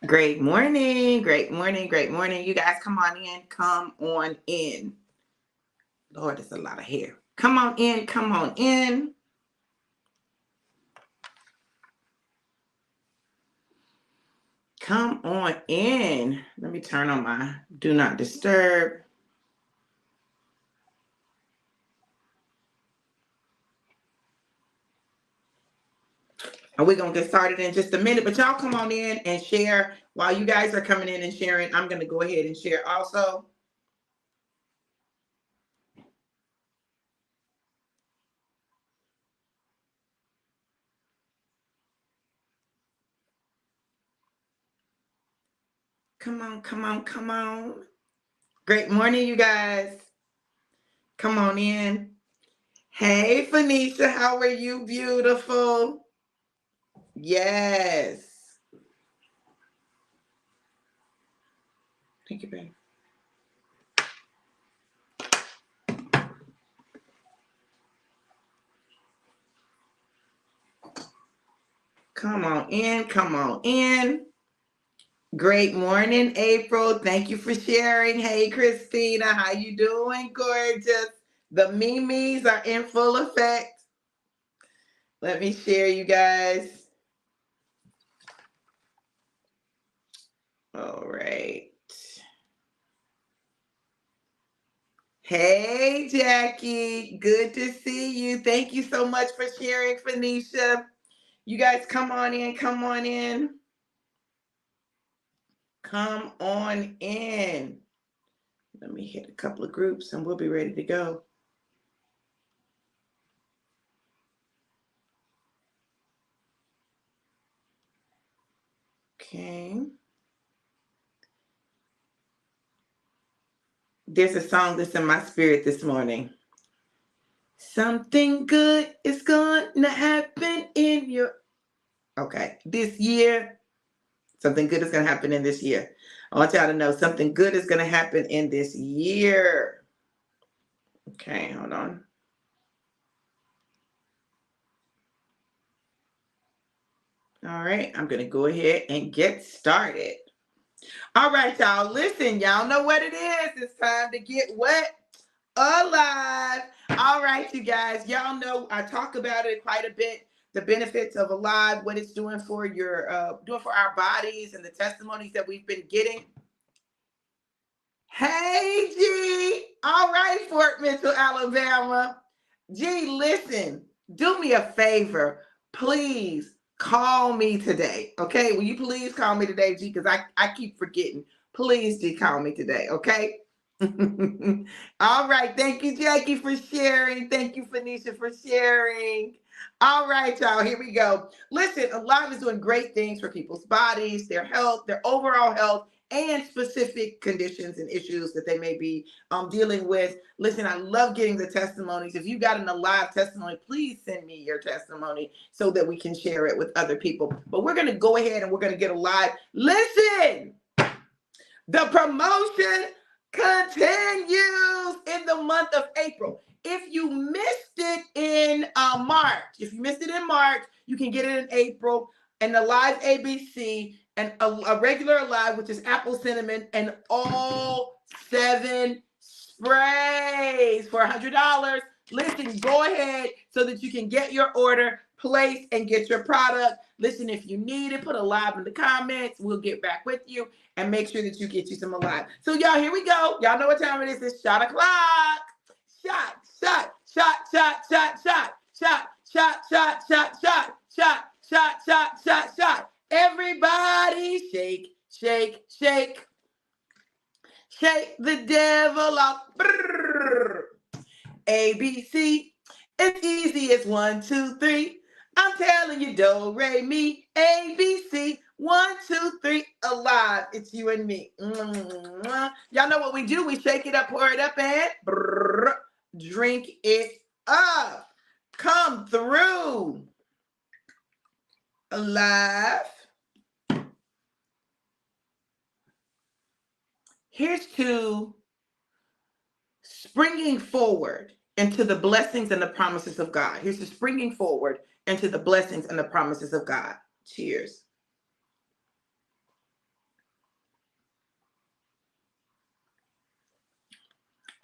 Great morning, great morning, great morning. You guys come on in, come on in. Lord, it's a lot of hair. Come on in, come on in. Come on in. Let me turn on my do not disturb. And we're going to get started in just a minute, but y'all come on in and share. While you guys are coming in and sharing, I'm going to go ahead and share also. Come on, come on, come on. Great morning, you guys. Come on in. Hey, Phoenicia, how are you, beautiful? Yes. Thank you, babe. Come on in, come on in. Great morning, April. Thank you for sharing. Hey, Christina, how you doing? Gorgeous. The memes are in full effect. Let me share, you guys. All right. Hey, Jackie. Good to see you. Thank you so much for sharing, Phoenicia. You guys come on in, come on in. Come on in. Let me hit a couple of groups and we'll be ready to go. Okay. There's a song that's in my spirit this morning. Something good is gonna happen in your... Okay, this year. Something good is gonna happen in this year. I want y'all to know something good is gonna happen in this year. Okay, hold on. All right, I'm gonna go ahead and get started. All right, y'all. Listen, y'all know what it is. It's time to get what? Alive. All right, you guys. Y'all know I talk about it quite a bit. The benefits of Alive, what it's doing for doing for our bodies, and the testimonies that we've been getting. Hey, G. All right, Fort Mitchell, Alabama. G, listen. Do me a favor, please. Call me today, okay? Will you please call me today, G? Because I keep forgetting. Please, G, call me today, okay? All right. Thank you, Jackie, for sharing. Thank you, Phoenicia, for sharing. All right, y'all. Here we go. Listen, Alive is doing great things for people's bodies, their health, their overall health, and specific conditions and issues that they may be dealing with. Listen, I love getting the testimonies. If you got an Alive testimony, please send me your testimony so that we can share it with other people. But we're going to go ahead and we're going to get Alive. Listen, the promotion continues in the month of April. If you missed it in March, you can get it in April. And the Alive ABC and a regular Alive, which is apple cinnamon, and all 7 sprays for $100. Listen, go ahead so that you can get your order placed and get your product. Listen, if you need it, put Alive in the comments. We'll get back with you and make sure that you get you some Alive. So y'all, here we go. Y'all know what time it is. It's shot o'clock. Shot, shot, shot, shot, shot, shot, shot, shot, shot, shot, shot, shot, shot, shot, shot, shot. Everybody shake, shake, shake. Shake the devil off. ABC. It's easy as 1, 2, 3. I'm telling you, do, re, mi, ABC. 1, 2, 3, Alive. It's you and me. Y'all know what we do. We shake it up, pour it up, and drink it up. Come through. Alive. Here's to springing forward into the blessings and the promises of God. Here's to springing forward into the blessings and the promises of God. Cheers.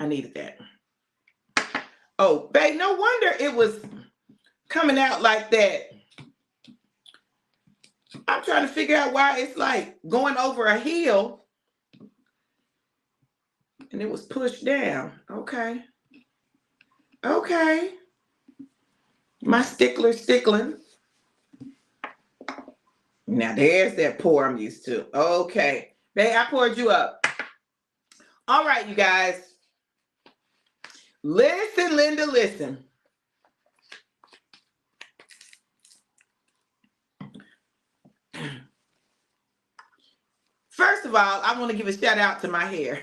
I needed that. Oh, babe, no wonder it was coming out like that. I'm trying to figure out why it's like going over a hill and it was pushed down. Okay. Okay. My stickling. Now there's that pour I'm used to. Okay. Babe, I poured you up. All right, you guys. Listen, Linda, listen. First of all, I want to give a shout out to my hair.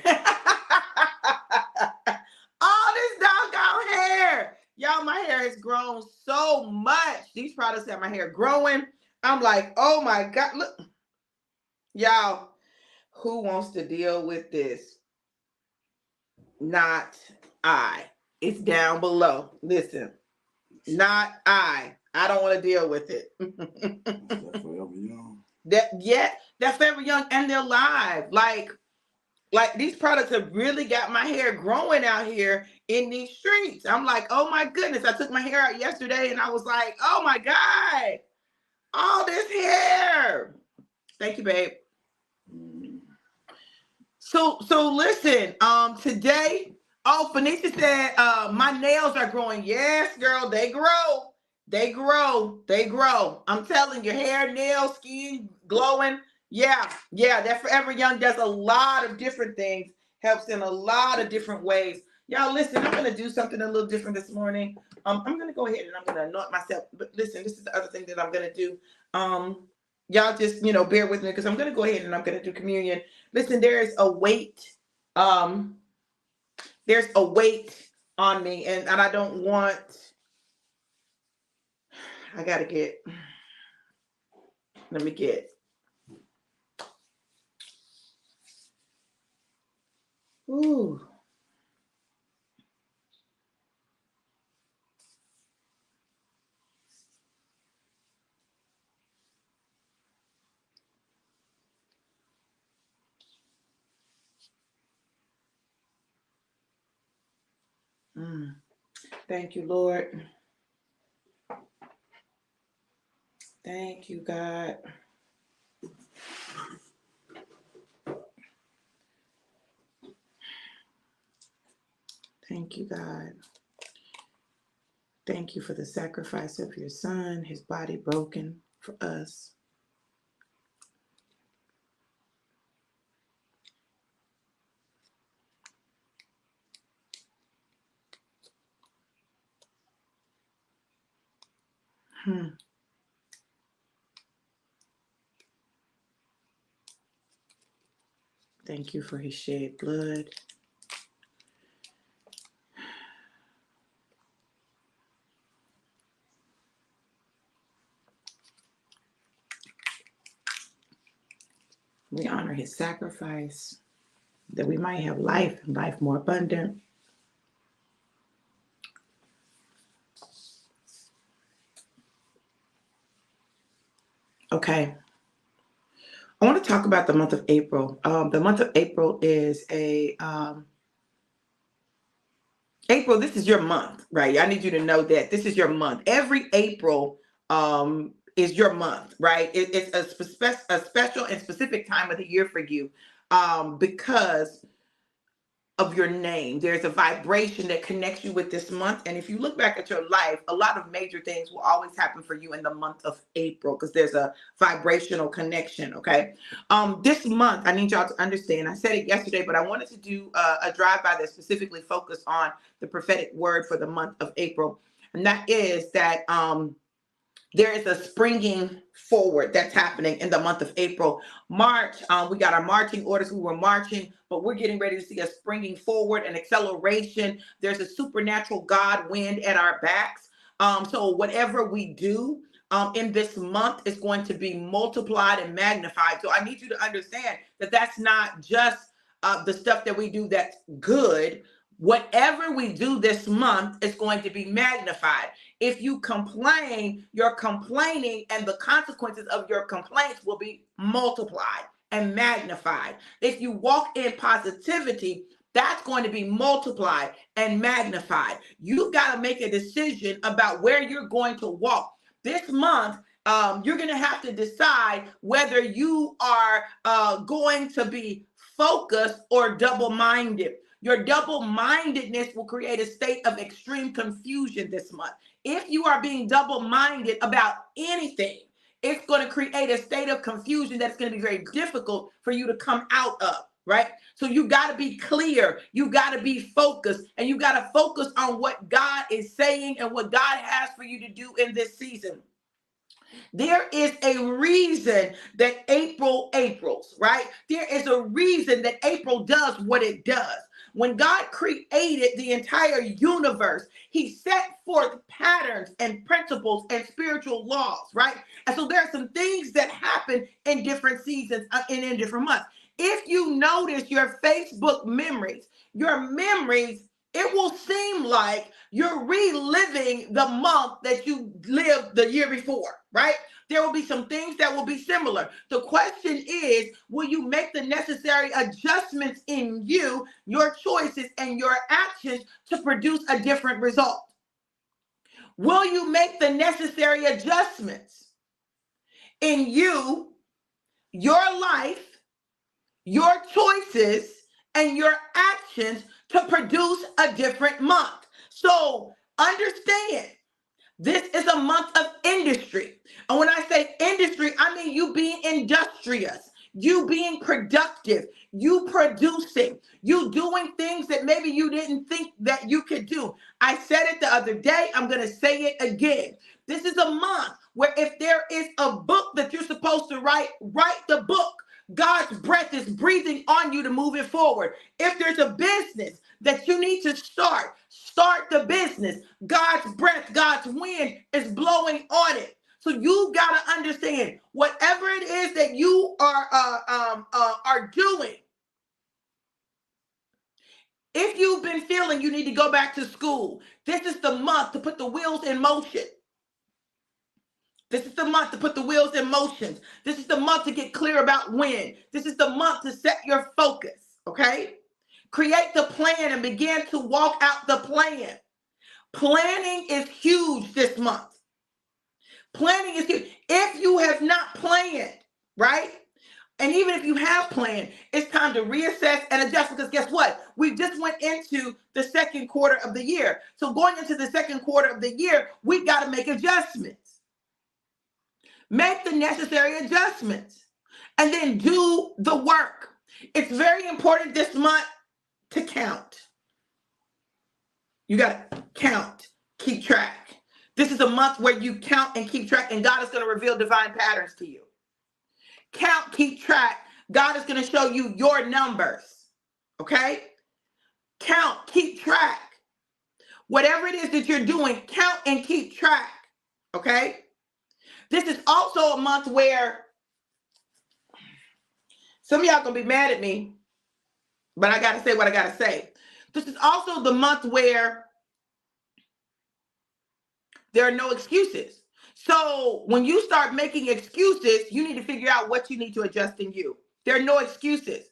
All this doggone hair. Y'all, my hair has grown so much. These products have my hair growing. I'm like, oh my God. Look. Y'all, who wants to deal with this? Not I. It's down below. Listen, not I. I don't want to deal with it. That's forever young. That's forever young, and they're live. Like these products have really got my hair growing out here in these streets. I'm like, oh my goodness. I took my hair out yesterday and I was like, oh my God, all this hair. Thank you, babe. So listen, today, Phoenicia said, my nails are growing. Yes, girl, they grow. They grow. I'm telling you, hair, nails, skin, glowing. Yeah, that Forever Young does a lot of different things, helps in a lot of different ways. Y'all, listen, I'm going to do something a little different this morning. I'm going to go ahead and I'm going to anoint myself. But listen, this is the other thing that I'm going to do. Y'all just, bear with me because I'm going to go ahead and I'm going to do communion. Listen, there's a weight. There's a weight on me and I don't want, let me get. Ooh. Thank you, Lord. Thank you, God. Thank you, God. Thank you for the sacrifice of your son, his body broken for us. Thank you for his shed blood. We honor his sacrifice that we might have life and life more abundant. Okay. I want to talk about the month of April. The month of April is April, this is your month, right? I need you to know that this is your month. Every April is your month, right? It's a special and specific time of the year for you because of your name. There's a vibration that connects you with this month. And if you look back at your life, a lot of major things will always happen for you in the month of April because there's a vibrational connection, okay? This month, I need y'all to understand, I said it yesterday, but I wanted to do a drive-by that specifically focused on the prophetic word for the month of April. And that is that there is a springing forward that's happening in the month of April. March, we got our marching orders. We were marching, but we're getting ready to see a springing forward, an acceleration. There's a supernatural God wind at our backs. So whatever we do in this month is going to be multiplied and magnified. So I need you to understand that that's not just the stuff that we do that's good. Whatever we do this month is going to be magnified. If you complain, your complaining and the consequences of your complaints will be multiplied and magnified. If you walk in positivity, that's going to be multiplied and magnified. You've got to make a decision about where you're going to walk. This month, you're going to have to decide whether you are going to be focused or double-minded. Your double-mindedness will create a state of extreme confusion this month. If you are being double-minded about anything, it's going to create a state of confusion that's going to be very difficult for you to come out of, right? So you got to be clear. You got to be focused, and you got to focus on what God is saying and what God has for you to do in this season. There is a reason that Aprils, right? There is a reason that April does what it does. When God created the entire universe, he set forth patterns and principles and spiritual laws, right? And so there are some things that happen in different seasons and in different months. If you notice your Facebook memories, it will seem like you're reliving the month that you lived the year before, right? There will be some things that will be similar. The question is, will you make the necessary adjustments in you, your choices, and your actions to produce a different result? Will you make the necessary adjustments in you, your life, your choices, and your actions to produce a different month? So understand, this is a month of industry. And when I say industry, I mean you being industrious, you being productive, you producing, you doing things that maybe you didn't think that you could do. I said it the other day, I'm going to say it again. This is a month where if there is a book that you're supposed to write the book. God's breath is breathing on you to move it forward. If there's a business that you need to start the business. God's breath, God's wind is blowing on it. So you got to understand, whatever it is that you are doing, if you've been feeling you need to go back to school, this is the month to put the wheels in motion. This is the month to put the wheels in motion. This is the month to get clear about when. This is the month to set your focus, okay? Create the plan and begin to walk out the plan. Planning is huge this month. Planning is huge. If you have not planned, right? And even if you have planned, it's time to reassess and adjust, because guess what? We just went into the second quarter of the year. So going into the second quarter of the year, we got to make adjustments. Make the necessary adjustments and then do the work. It's very important this month to count. You got to count, keep track. This is a month where you count and keep track, and God is going to reveal divine patterns to you. Count, keep track. God is going to show you your numbers. Okay? Count, keep track. Whatever it is that you're doing, count and keep track. Okay? This is also a month where some of y'all going to be mad at me, but I got to say what I got to say. This is also the month where there are no excuses. So when you start making excuses, you need to figure out what you need to adjust in you. There are no excuses.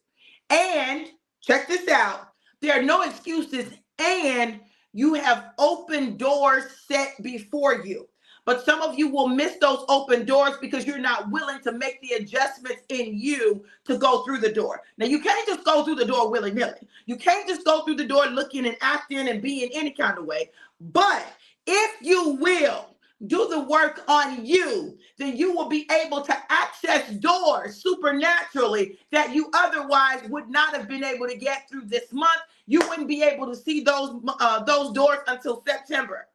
And check this out. There are no excuses, and you have open doors set before you. But some of you will miss those open doors because you're not willing to make the adjustments in you to go through the door. Now, you can't just go through the door willy-nilly. You can't just go through the door looking and acting and being any kind of way. But if you will do the work on you, then you will be able to access doors supernaturally that you otherwise would not have been able to get through this month. You wouldn't be able to see those doors until September.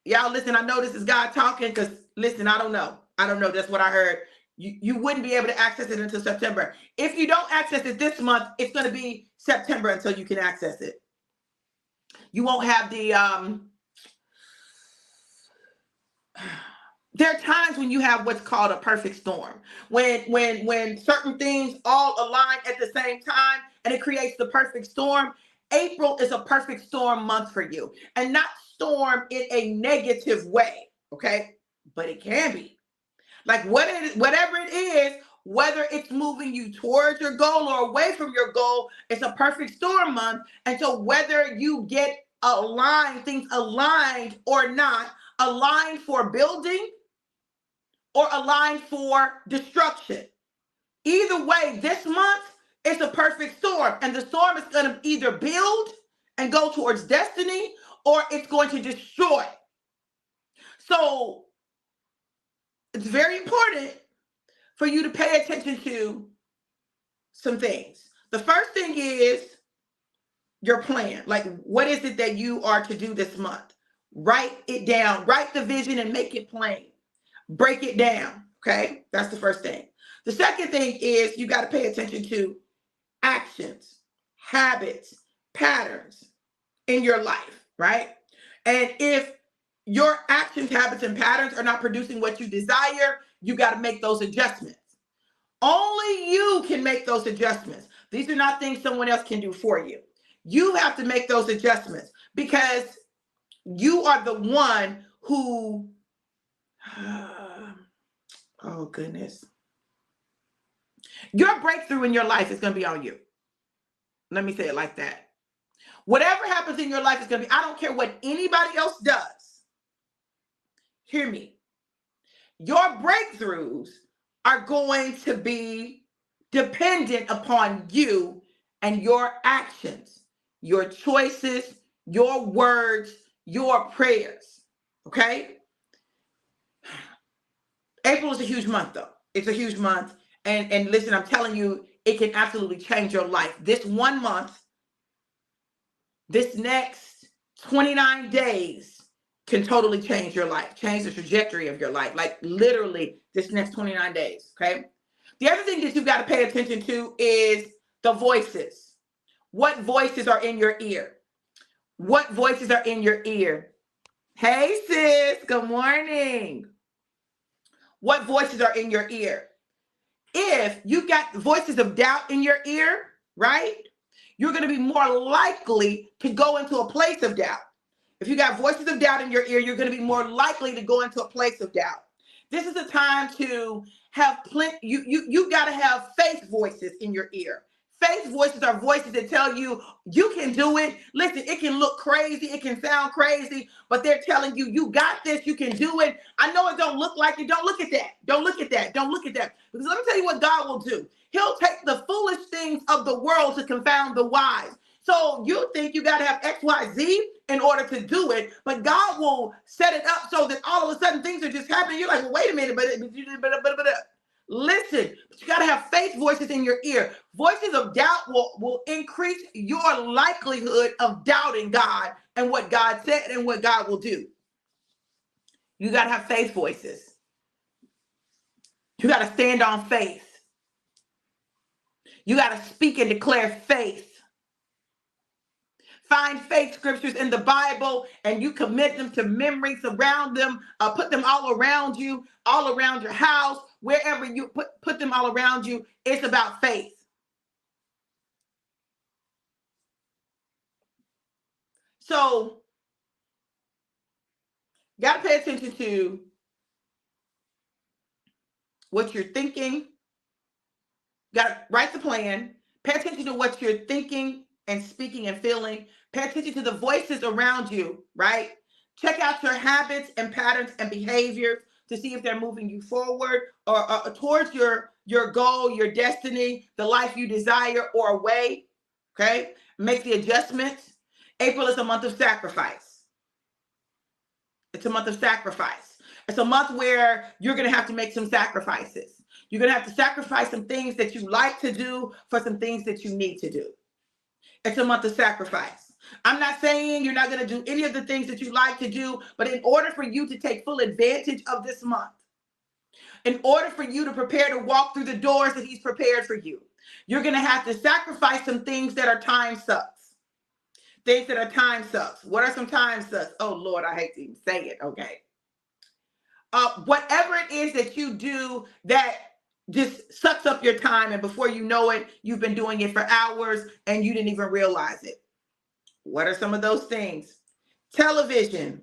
Y'all listen, I know this is God talking, because listen, I don't know. That's what I heard. You wouldn't be able to access it until September. If you don't access it this month, it's going to be September until you can access it. You won't have the there are times when you have what's called a perfect storm. When certain things all align at the same time and it creates the perfect storm. April is a perfect storm month for you, and not storm in a negative way, okay? But it can be. Like whatever it is, whether it's moving you towards your goal or away from your goal, it's a perfect storm month. And so whether you get aligned, things aligned or not, aligned for building or aligned for destruction. Either way, this month is a perfect storm. And the storm is going to either build and go towards destiny, or it's going to destroy. So it's very important for you to pay attention to some things. The first thing is your plan. Like, what is it that you are to do this month? Write it down. Write the vision and make it plain. Break it down. Okay, that's the first thing. The second thing is you got to pay attention to actions, habits, patterns in your life, right? And if your actions, habits, and patterns are not producing what you desire, you got to make those adjustments. Only you can make those adjustments. These are not things someone else can do for you. You have to make those adjustments because you are the one who, oh goodness. Your breakthrough in your life is going to be on you. Let me say it like that. Whatever happens in your life is going to be, I don't care what anybody else does. Hear me. Your breakthroughs are going to be dependent upon you and your actions, your choices, your words, your prayers. Okay? April is a huge month, though. It's a huge month. And listen, I'm telling you, it can absolutely change your life. This 1 month, this next 29 days can totally change your life, change the trajectory of your life. Like literally this next 29 days, okay? The other thing that you've got to pay attention to is the voices. What voices are in your ear? What voices are in your ear? Hey, sis, good morning. What voices are in your ear? If you got voices of doubt in your ear, right? You're going to be more likely to go into a place of doubt. If you got voices of doubt in your ear, you're going to be more likely to go into a place of doubt. This is a time to have plenty. You got to have faith voices in your ear. Faith voices are voices that tell you you can do it. Listen, it can look crazy. It can sound crazy, but they're telling you, you got this. You can do it. I know it don't look like it. Don't look at that. Don't look at that. Don't look at that. Because let me tell you what God will do. He'll take the foolish things of the world to confound the wise. So you think you got to have X, Y, Z in order to do it, but God will set it up so that all of a sudden things are just happening. You're like, well, wait a minute, but listen, but you got to have faith voices in your ear. Voices of doubt will increase your likelihood of doubting God and what God said and what God will do. You got to have faith voices. You got to stand on faith. You got to speak and declare faith. Find faith scriptures in the Bible and you commit them to memory, surround them, put them all around you, all around your house, wherever you put them all around you. It's about faith. So, got to pay attention to what you're thinking. Got to write the plan. Pay attention to what you're thinking and speaking and feeling. Pay attention to the voices around you, right? Check out your habits and patterns and behaviors to see if they're moving you forward or towards your goal, your destiny, the life you desire, or away, okay? Make the adjustments. April is a month of sacrifice. It's a month of sacrifice. It's a month where you're going to have to make some sacrifices. You're going to have to sacrifice some things that you like to do for some things that you need to do. It's a month of sacrifice. I'm not saying you're not going to do any of the things that you like to do, but in order for you to take full advantage of this month, in order for you to prepare to walk through the doors that he's prepared for you, you're going to have to sacrifice some things that are time sucks. Things that are time sucks. What are some time sucks? Oh, Lord, I hate to even say it. Okay. Whatever it is that you do that just sucks up your time, and before you know it, you've been doing it for hours and you didn't even realize it. What are some of those things? Television,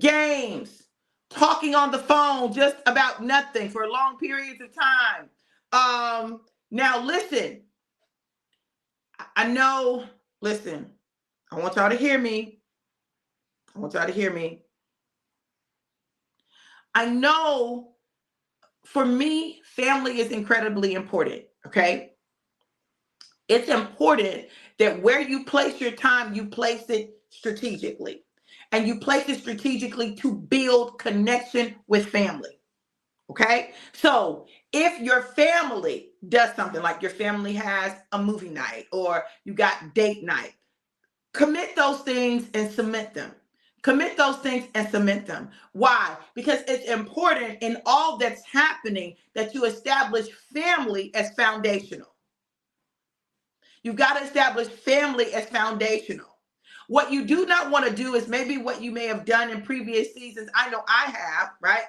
games, talking on the phone just about nothing for long periods of time, Now listen, I know, listen, I want y'all to hear me. I want y'all to hear me. I know for me, family is incredibly important, okay? It's important that where you place your time, you place it strategically. And you place it strategically to build connection with family. Okay. So if your family does something like your family has a movie night or you got date night, commit those things and cement them. Commit those things and cement them. Why? Because it's important in all that's happening that you establish family as foundational. You've got to establish family as foundational. What you do not want to do is maybe what you may have done in previous seasons. I know I have, right?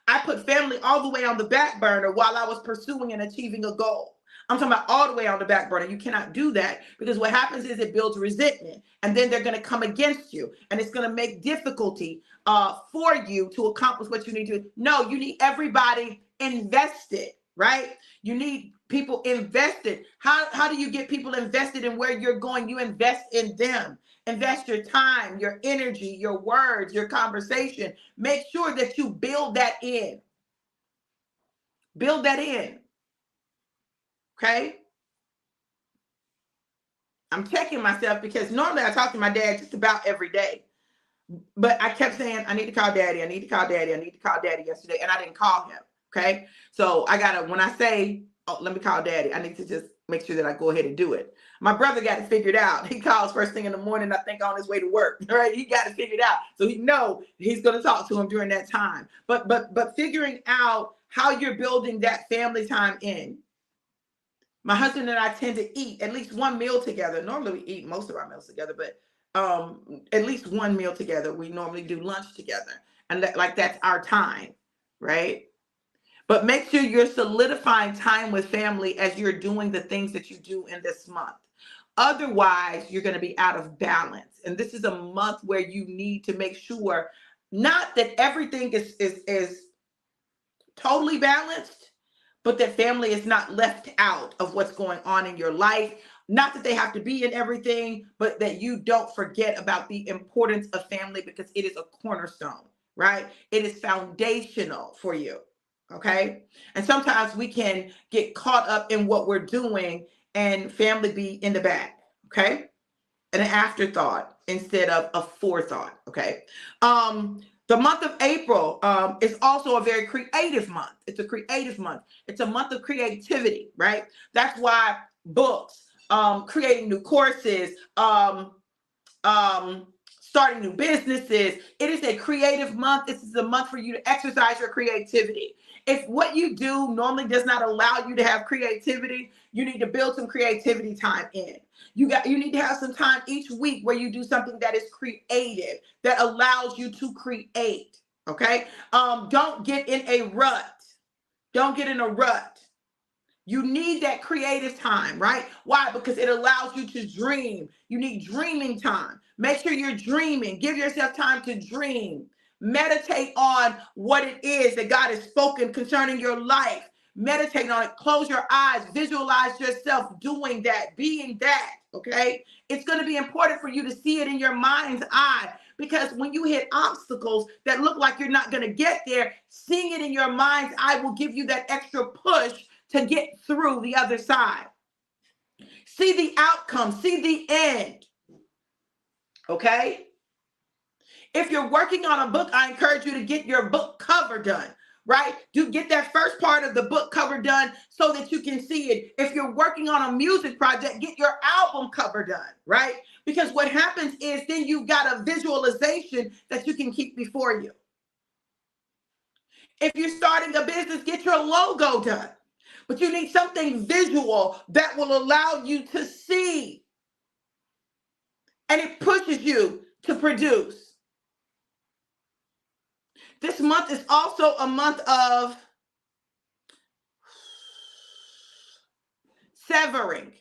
I put family all the way on the back burner while I was pursuing and achieving a goal. I'm talking about all the way on the back burner. You cannot do that because what happens is it builds resentment and then they're going to come against you and it's going to make difficulty for you to accomplish what you need to. No, you need everybody invested, right? You need people invested. How do you get people invested in where you're going? You invest in them. Invest your time, your energy, your words, your conversation. Make sure that you build that in. Build that in. Okay? I'm checking myself because normally I talk to my dad just about every day. But I kept saying, I need to call daddy. I need to call daddy. I need to call daddy yesterday. And I didn't call him. Okay. So I got to, when I say, oh, let me call daddy, I need to just make sure that I go ahead and do it. My brother got it figured out. He calls first thing in the morning, I think on his way to work. All right. He got it figured out. So he know he's going to talk to him during that time. But figuring out how you're building that family time in. My husband and I tend to eat at least one meal together. Normally we eat most of our meals together, but at least one meal together. We normally do lunch together. And like that's our time, right? But make sure you're solidifying time with family as you're doing the things that you do in this month. Otherwise, you're going to be out of balance. And this is a month where you need to make sure not that everything is totally balanced, but that family is not left out of what's going on in your life. Not that they have to be in everything, but that you don't forget about the importance of family because it is a cornerstone, right? It is foundational for you, okay? And sometimes we can get caught up in what we're doing and family be in the back, okay? An afterthought instead of a forethought, okay? The month of April is also a very creative month. It's a creative month. It's a month of creativity, right? That's why books, creating new courses, starting new businesses. It is a creative month. This is a month for you to exercise your creativity. If what you do normally does not allow you to have creativity, you need to build some creativity time in. You need to have some time each week where you do something that is creative, that allows you to create. Okay. Don't get in a rut. Don't get in a rut. You need that creative time, right? Why? Because it allows you to dream. You need dreaming time. Make sure you're dreaming. Give yourself time to dream. Meditate on what it is that God has spoken concerning your life. Meditate on it. Close your eyes. Visualize yourself doing that, being that, okay? It's going to be important for you to see it in your mind's eye because when you hit obstacles that look like you're not going to get there, seeing it in your mind's eye will give you that extra push to get through the other side. See the outcome, see the end. Okay? If you're working on a book, I encourage you to get your book cover done, right? Get that first part of the book cover done so that you can see it. If you're working on a music project, get your album cover done, right? Because what happens is then you've got a visualization that you can keep before you. If you're starting a business, get your logo done. But you need something visual that will allow you to see. And it pushes you to produce. This month is also a month of severing.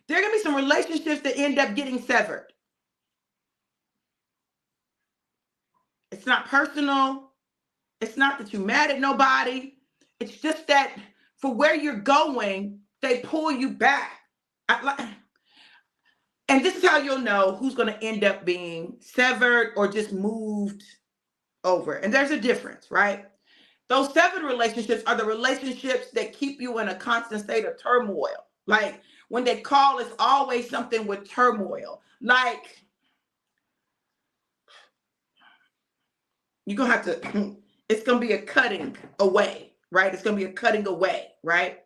There are going to be some relationships that end up getting severed. It's not personal. It's not that you're mad at nobody. It's just that for where you're going, they pull you back. And this is how you'll know who's going to end up being severed or just moved over. And there's a difference, right? Those severed relationships are the relationships that keep you in a constant state of turmoil. Like when they call, it's always something with turmoil. Like you're going to have to, it's going to be a cutting away, right? It's going to be a cutting away, right?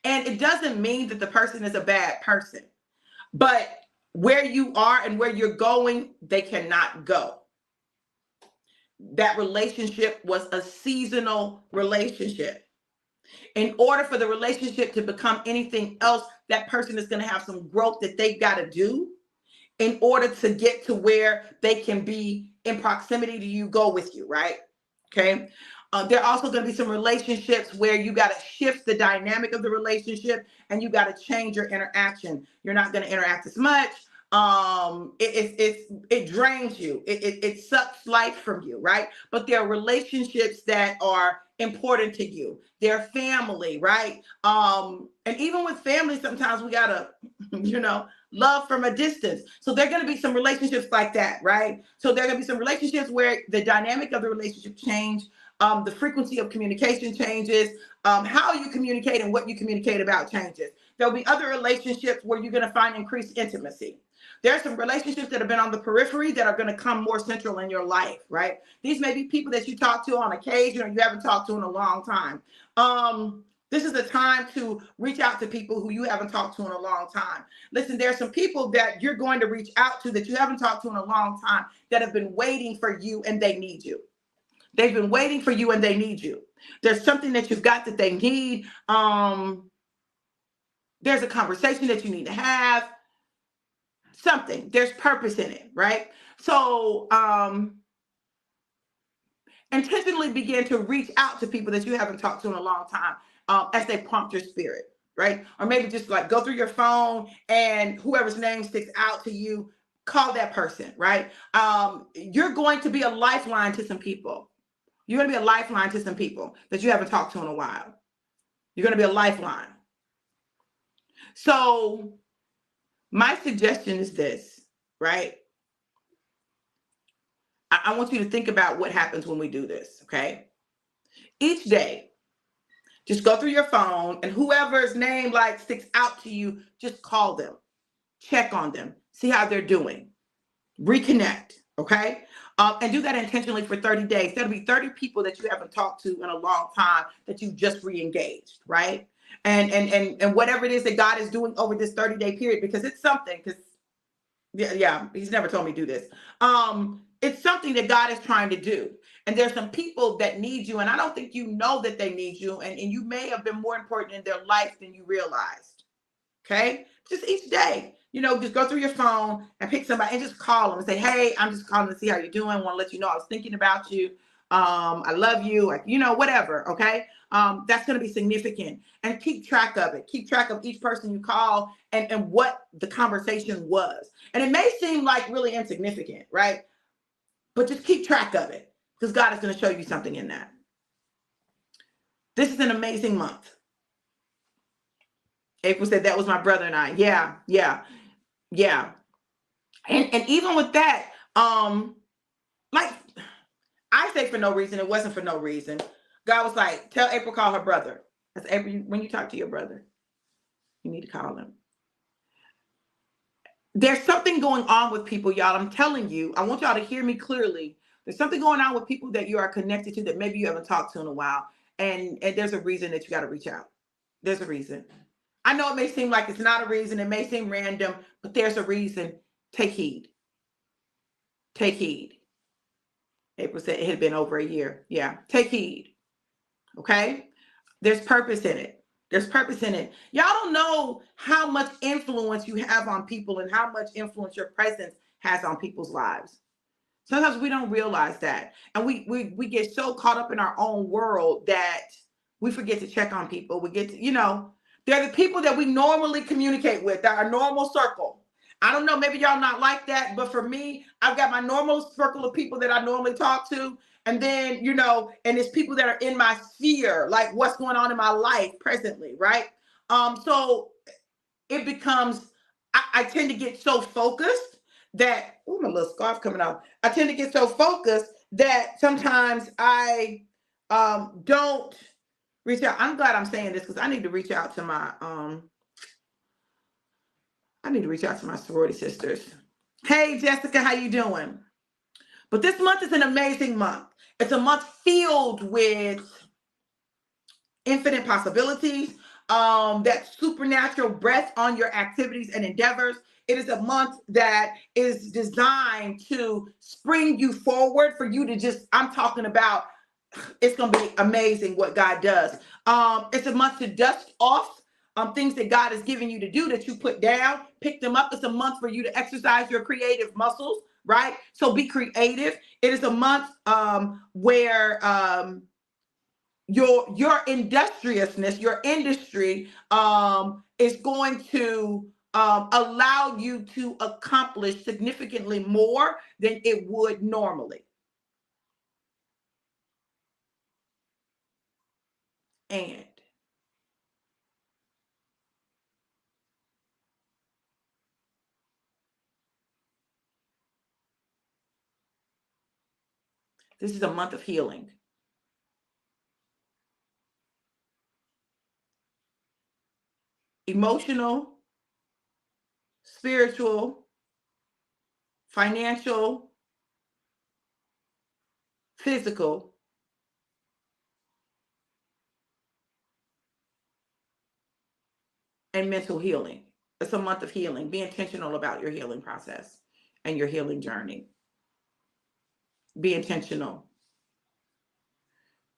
And it doesn't mean that the person is a bad person, but where you are and where you're going, they cannot go. That relationship was a seasonal relationship. In order for the relationship to become anything else, that person is going to have some growth that they've got to do in order to get to where they can be in proximity to you, go with you, right? Okay. There are also going to be some relationships where you got to shift the dynamic of the relationship and you got to change your interaction. You're not going to interact as much. It drains you. It sucks life from you, right? But there are relationships that are important to you. They're family, right? And even with family, sometimes we gotta, love from a distance. So there are going to be some relationships like that, right? So there are going to be some relationships where the dynamic of the relationship change. The frequency of communication changes. How you communicate and what you communicate about changes. There'll be other relationships where you're going to find increased intimacy. There are some relationships that have been on the periphery that are going to come more central in your life, right? These may be people that you talk to on occasion or you haven't talked to in a long time. This is the time to reach out to people who you haven't talked to in a long time. Listen, there are some people that you're going to reach out to that you haven't talked to in a long time that have been waiting for you and they need you. They've been waiting for you and they need you. There's something that you've got that they need. There's a conversation that you need to have. Something. There's purpose in it, right? So intentionally begin to reach out to people that you haven't talked to in a long time as they prompt your spirit, right? Or maybe just like go through your phone and whoever's name sticks out to you, call that person, right? You're going to be a lifeline to some people. You're going to be a lifeline to some people that you haven't talked to in a while. You're going to be a lifeline. So my suggestion is this, right? I want you to think about what happens when we do this, okay? Each day, just go through your phone and whoever's name like sticks out to you, just call them, check on them, see how they're doing, reconnect, okay? And do that intentionally for 30 days. That'll be 30 people that you haven't talked to in a long time that you just re-engaged, right? And whatever it is that God is doing over this 30-day period, because it's something, because yeah, he's never told me to do this. It's something that God is trying to do. And there's some people that need you, and I don't think you know that they need you, and you may have been more important in their life than you realized. Okay? Just each day, just go through your phone and pick somebody and just call them and say, hey, I'm just calling to see how you're doing. I want to let you know I was thinking about you. I love you, whatever. Okay. That's going to be significant, and keep track of it. Keep track of each person you call and what the conversation was. And it may seem like really insignificant, right? But just keep track of it because God is going to show you something in that. This is an amazing month. April said that was my brother and I. Yeah. And even with that, like I say for no reason, it wasn't for no reason. God was like, tell April, call her brother. I said, April, when you talk to your brother, you need to call him. There's something going on with people, y'all. I'm telling you, I want y'all to hear me clearly. There's something going on with people that you are connected to that maybe you haven't talked to in a while. And there's a reason that you got to reach out. There's a reason. I know it may seem like it's not a reason. It may seem random, but there's a reason. Take heed. Take heed. April said it had been over a year. Yeah. Take heed. Okay. There's purpose in it. There's purpose in it. Y'all don't know how much influence you have on people and how much influence your presence has on people's lives. Sometimes we don't realize that. And we get so caught up in our own world that we forget to check on people. We get to, they're the people that we normally communicate with, our normal circle. I don't know, maybe y'all not like that, but for me, I've got my normal circle of people that I normally talk to. And then, and it's people that are in my sphere, like what's going on in my life presently, right? So it becomes, I tend to get so focused that, oh, my little scarf coming off. I tend to get so focused that sometimes I don't reach out. I'm glad I'm saying this because I need to reach out to my sorority sisters. Hey, Jessica, how you doing? But this month is an amazing month. It's a month filled with infinite possibilities, that supernatural breath on your activities and endeavors. It is a month that is designed to spring you forward for you to just, I'm talking about, it's going to be amazing what God does. It's a month to dust off things that God has given you to do that you put down, pick them up. It's a month for you to exercise your creative muscles, right? So be creative. It is a month where your industriousness, your industry is going to allow you to accomplish significantly more than it would normally. And this is a month of healing. Emotional, spiritual, financial, physical, and mental healing. It's a month of healing. Be intentional about your healing process and your healing journey. Be intentional.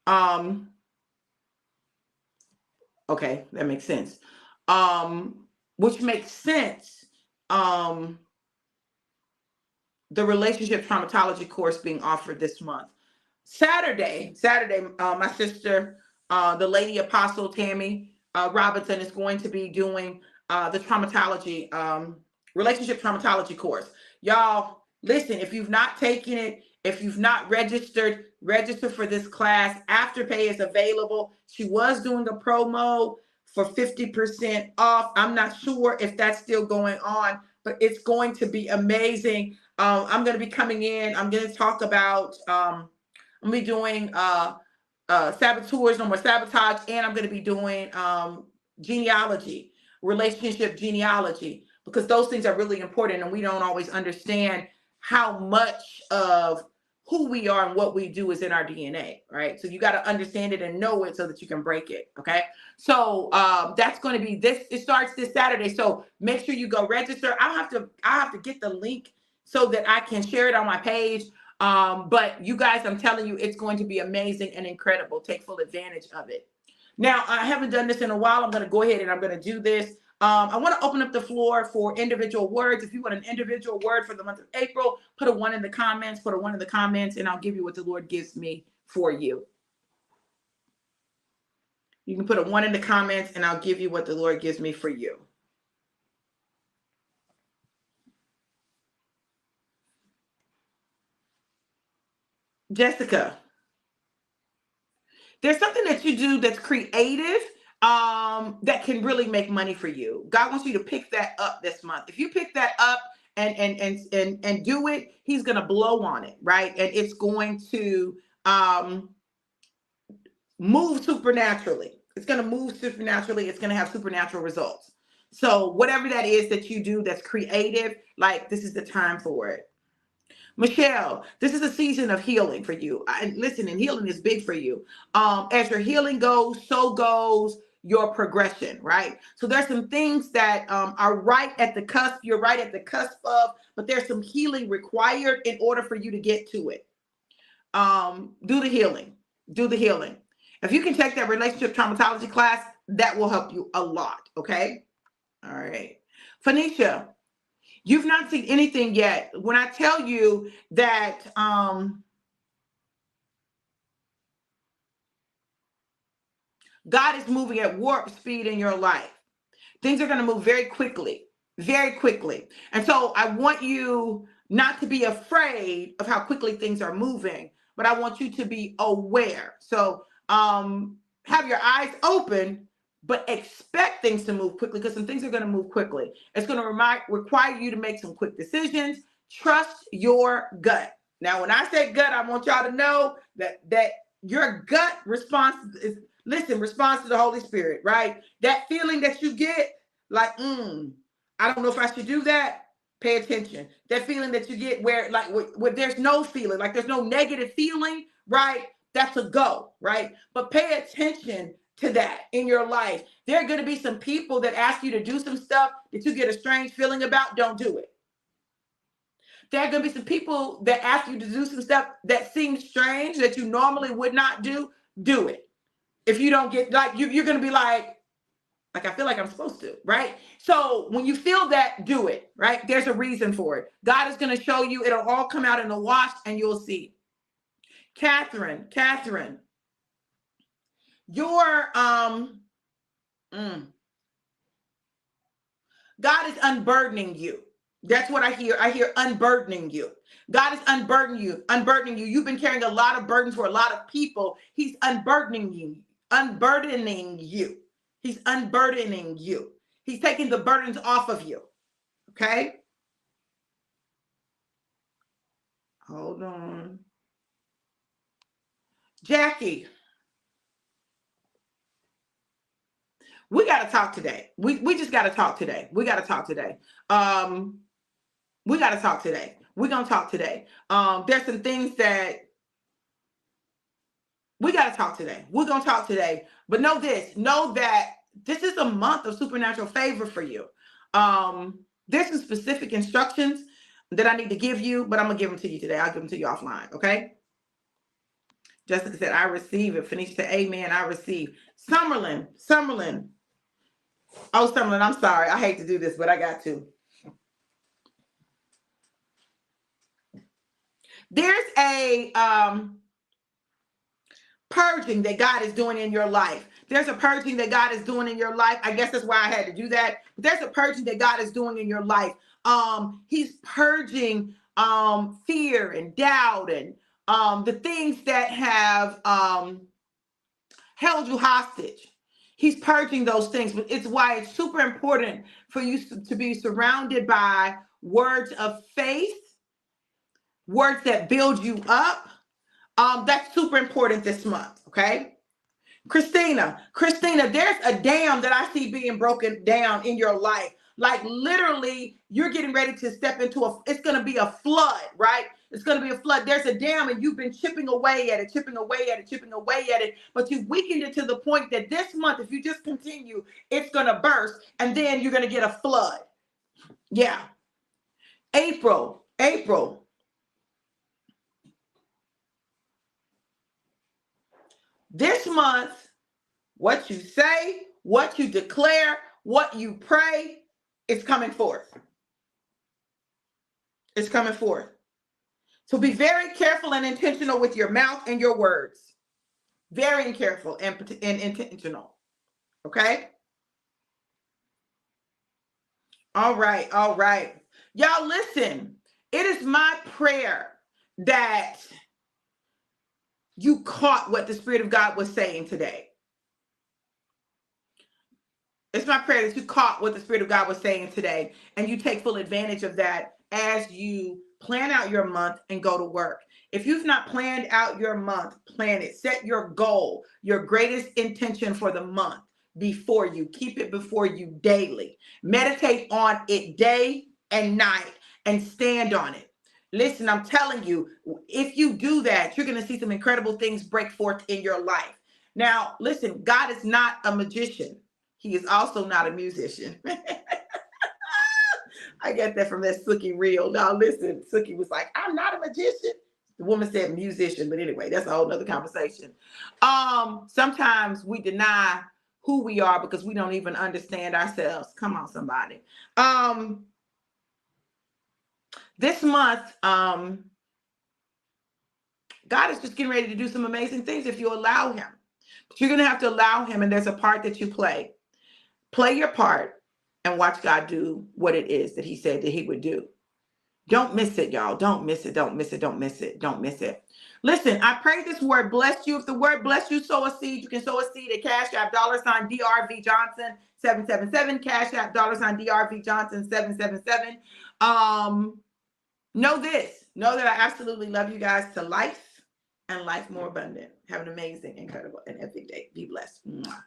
Um, okay, that makes sense. Which makes sense. Um, the relationship traumatology course being offered this month. Saturday, my sister, the lady apostle Tammy Robinson, is going to be doing the traumatology, relationship traumatology course. Y'all, listen, if you've not taken it, if you've not registered, register for this class. Afterpay is available. She was doing a promo for 50% off. I'm not sure if that's still going on, but it's going to be amazing. I'm going to be coming in. I'm going to talk about I'm gonna be doing saboteurs, no more sabotage, and I'm gonna be doing genealogy, relationship genealogy, because those things are really important, and we don't always understand how much of who we are and what we do is in our DNA, right? So you got to understand it and know it so that you can break it. Okay. So that's going to be this. It starts this Saturday. So make sure you go register. I'll have to get the link so that I can share it on my page. But you guys, I'm telling you, it's going to be amazing and incredible. Take full advantage of it. Now, I haven't done this in a while. I'm going to go ahead and I'm going to do this. I want to open up the floor for individual words. If you want an individual word for the month of April, put a 1 in the comments, and I'll give you what the Lord gives me for you. You can put a 1 in the comments and I'll give you what the Lord gives me for you. Jessica, there's something that you do that's creative that can really make money for you. God wants you to pick that up this month. If you pick that up and do it, he's going to blow on it, right? And it's going to move supernaturally. It's going to move supernaturally. It's going to have supernatural results. So whatever that is that you do that's creative, like this is the time for it. Michelle, this is a season of healing for you. Listen, and healing is big for you. As your healing goes, so goes your progression, right? So there's some things that are right at the cusp. You're right at the cusp of, but there's some healing required in order for you to get to it. Do the healing. Do the healing. If you can take that relationship traumatology class, that will help you a lot. Okay. All right. Phoenicia, you've not seen anything yet. When I tell you that God is moving at warp speed in your life, things are going to move very quickly. very quickly. And so I want you not to be afraid of how quickly things are moving, but I want you to be aware. So have your eyes open, but expect things to move quickly, because some things are going to move quickly. It's going to require you to make some quick decisions. Trust your gut. Now, when I say gut, I want y'all to know that your gut response is, response to the Holy Spirit, right? That feeling that you get, like, I don't know if I should do that. Pay attention. That feeling that you get where there's no feeling, like there's no negative feeling, right? That's a go, right? But pay attention to that in your life. There are going to be some people that ask you to do some stuff that you get a strange feeling about. Don't do it. There are going to be some people that ask you to do some stuff that seems strange that you normally would not do. Do it. If you don't get, like, you're going to be like, I feel like I'm supposed to, right? So when you feel that, do it, right? There's a reason for it. God is going to show you. It'll all come out in the wash and you'll see. Catherine, your God is unburdening you. That's what I hear. I hear unburdening you. God is unburdening you. You've been carrying a lot of burdens for a lot of people. He's unburdening you. He's unburdening you. He's taking the burdens off of you. Okay? Hold on. Jackie, we got to talk today. We just got to talk today. We got to talk today. We got to talk today. We're going to talk today. There's some things that we got to talk today. We're going to talk today. But know that this is a month of supernatural favor for you. There's some specific instructions that I need to give you, but I'm going to give them to you today. I'll give them to you offline, okay? Jessica said, I receive it. Phoenicia said, amen, I receive. Summerlin. Oh, Summerlin, I'm sorry. I hate to do this, but I got to. There's a purging that God is doing in your life. There's a purging that God is doing in your life. I guess that's why I had to do that. But there's a purging that God is doing in your life. He's purging fear and doubt and the things that have held you hostage. He's purging those things. But it's why it's super important for you to be surrounded by words of faith, words that build you up. That's super important this month, okay? Christina, there's a dam that I see being broken down in your life. Like literally, you're getting ready to step into it's going to be a flood, right? It's going to be a flood. There's a dam and you've been chipping away at it, but you've weakened it to the point that this month, if you just continue, it's going to burst and then you're going to get a flood. Yeah. April. This month, what you say, what you declare, what you pray, is coming forth. It's coming forth. So be very careful and intentional with your mouth and your words. Very careful and intentional. Okay? All right. Y'all listen. It is my prayer that you caught what the Spirit of God was saying today. It's my prayer that you caught what the Spirit of God was saying today and you take full advantage of that as you plan out your month and go to work. If you've not planned out your month, plan it. Set your goal, your greatest intention for the month before you. Keep it before you daily. Meditate on it day and night and stand on it. Listen, I'm telling you, if you do that, you're going to see some incredible things break forth in your life. Now, listen, God is not a magician. He is also not a musician. I get that from that Suki reel. Now listen, Suki was like, I'm not a magician. The woman said musician, but anyway, that's a whole nother conversation. Sometimes we deny who we are because we don't even understand ourselves. Come on, somebody. This month, God is just getting ready to do some amazing things if you allow him. But you're going to have to allow him, and there's a part that you play. Play your part. and watch God do what it is that he said that he would do. Don't miss it, y'all. Don't miss it. Don't miss it. Don't miss it. Don't miss it. Listen, I pray this word bless you. If the word bless you, sow a seed. You can sow a seed at Cash App $DRV Johnson 777. Cash App $DRV Johnson 777. Know this. Know that I absolutely love you guys to life and life more abundant. Have an amazing, incredible, and epic day. Be blessed. Mwah.